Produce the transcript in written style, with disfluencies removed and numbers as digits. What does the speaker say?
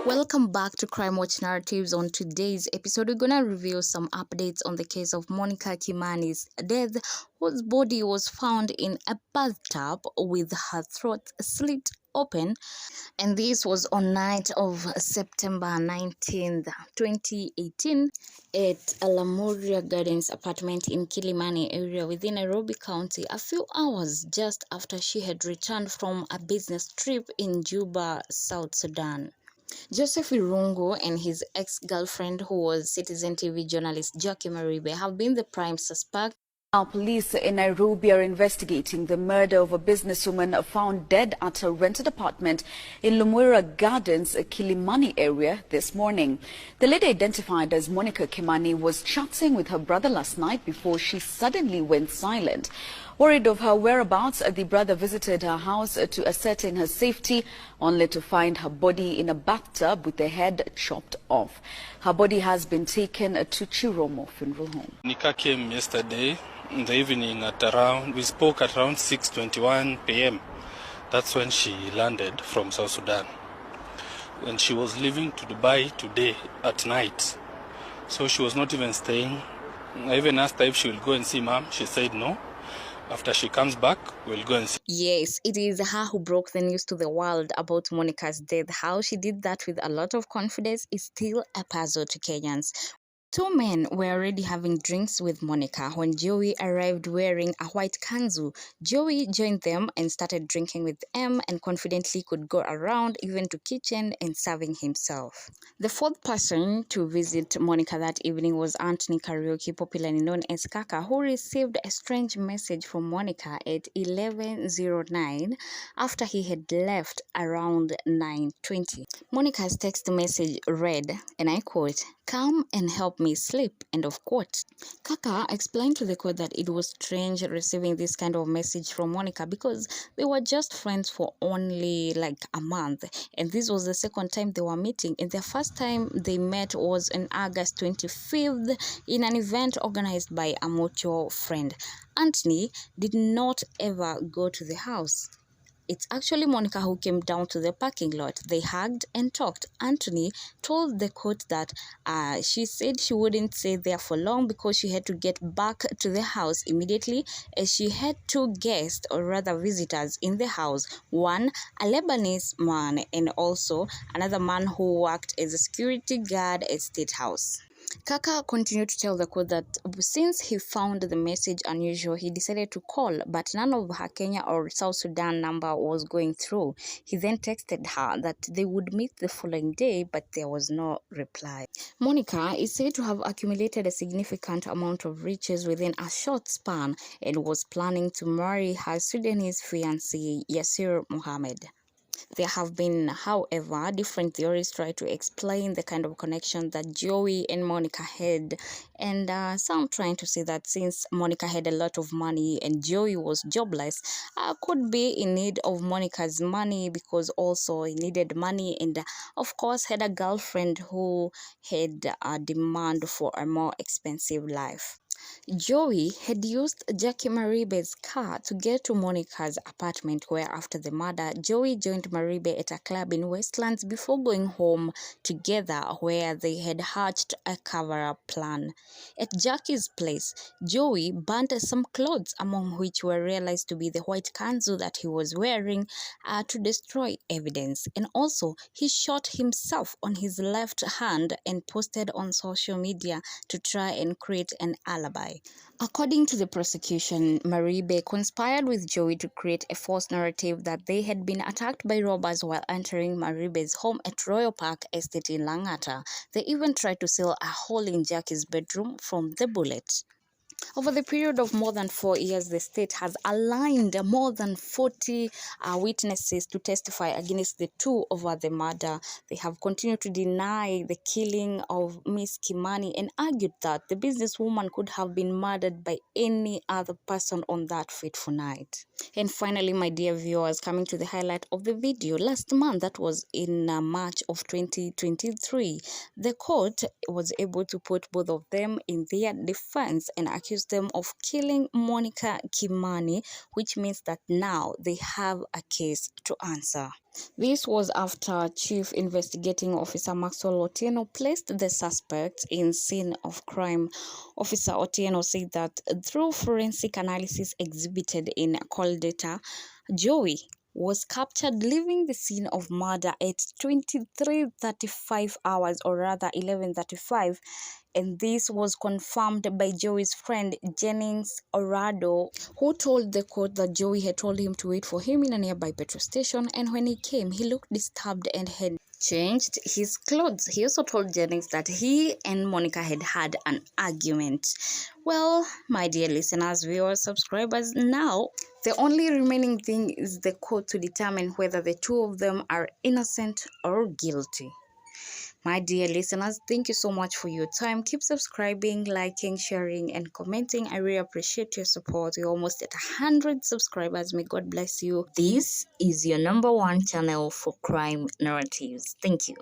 Welcome back to Crime Watch Narratives. On today's episode, we're gonna review some updates on the case of Monica Kimani'S death, whose body was found in a bathtub with her throat slit open, and this was on night of September 19th, 2018 at a Lemuria Gardens apartment in Kilimani area within Nairobi County, a few hours just after she had returned from a business trip in Juba, South Sudan. Joseph Irungu and his ex-girlfriend, who was Citizen TV journalist Jackie Maribe, have been the prime suspect. Now, police in Nairobi are investigating the murder of a businesswoman found dead at her rented apartment in Lemuria Gardens, Kilimani area this morning. The lady, identified as Monica Kimani, was chatting with her brother last night before she suddenly went silent. Worried of her whereabouts, the brother visited her house to ascertain her safety, only to find her body in a bathtub with the head chopped off. Her body has been taken to Chiromo Funeral Home. Monica came yesterday in the evening we spoke at around 6:21 p.m. That's when she landed from South Sudan. And she was leaving to Dubai today at night. So she was not even staying. I even asked her if she will go and see mom. She said no. After she comes back, we'll go and see. Yes, it is her who broke the news to the world about Monica's death. How she did that with a lot of confidence is still a puzzle to Kenyans. Two men were already having drinks with Monica when Joey arrived wearing a white kanzu. Joey joined them and started drinking with them and confidently could go around even to kitchen and serving himself. The fourth person to visit Monica that evening was Anthony Karaoke, popularly known as Kaka, who received a strange message from Monica at 11:09 after he had left around 9:20. Monica's text message read, and I quote, "Come and help me sleep," end of quote. Kaka explained to the court that it was strange receiving this kind of message from Monica because they were just friends for only like a month, and this was the second time they were meeting, and their first time they met was on August 25th in an event organized by a mutual friend. Anthony did not ever go to the house. It's actually Monica who came down to the parking lot. They hugged and talked. Anthony told the court that she said she wouldn't stay there for long because she had to get back to the house immediately, as she had two guests, or rather visitors, in the house. One, a Lebanese man, and also another man who worked as a security guard at State House. Kaka continued to tell the court that since he found the message unusual, he decided to call, but none of her Kenya or South Sudan number was going through. He then texted her that they would meet the following day, but there was no reply. Monica is said to have accumulated a significant amount of riches within a short span and was planning to marry her Sudanese fiancé, Yasir Mohammed. There have been, however, different theories try to explain the kind of connection that Joey and Monica had, and some trying to say that since Monica had a lot of money and Joey was jobless, could be in need of Monica's money because also he needed money, and of course had a girlfriend who had a demand for a more expensive life. Joey had used Jackie Maribe's car to get to Monica's apartment, where after the murder, Joey joined Maribe at a club in Westlands before going home together, where they had hatched a cover-up plan. At Jackie's place, Joey burnt some clothes, among which were realized to be the white kanzu that he was wearing, to destroy evidence. And also, he shot himself on his left hand and posted on social media to try and create an alibi. According to the prosecution, Maribe conspired with Joey to create a false narrative that they had been attacked by robbers while entering Maribe's home at Royal Park Estate in Langata. They even tried to seal a hole in Jackie's bedroom from the bullet. Over the period of more than 4 years, the state has aligned more than 40 witnesses to testify against the two over the murder. They have continued to deny the killing of Miss Kimani and argued that the businesswoman could have been murdered by any other person on that fateful night. And finally, my dear viewers, coming to the highlight of the video, last month, that was in March of 2023, the court was able to put both of them in their defense and accuse accused them of killing Monica Kimani, which means that now they have a case to answer. This was after Chief Investigating Officer Maxwell Otieno placed the suspect in scene of crime. Officer Otieno said that through forensic analysis exhibited in call data, Joey was captured leaving the scene of murder at 23:35 hours, or rather 11:35, and this was confirmed by Joey's friend Jennings Orado, who told the court that Joey had told him to wait for him in a nearby petrol station, and when he came, he looked disturbed and had changed his clothes. He also told Jennings that he and Monica had had an argument. Well, my dear listeners, viewers, subscribers, now the only remaining thing is the court to determine whether the two of them are innocent or guilty. My dear listeners, thank you so much for your time. Keep subscribing, liking, sharing, and commenting. I really appreciate your support. We're almost at 100 subscribers. May God bless you. This is your #1 channel for crime narratives. Thank you.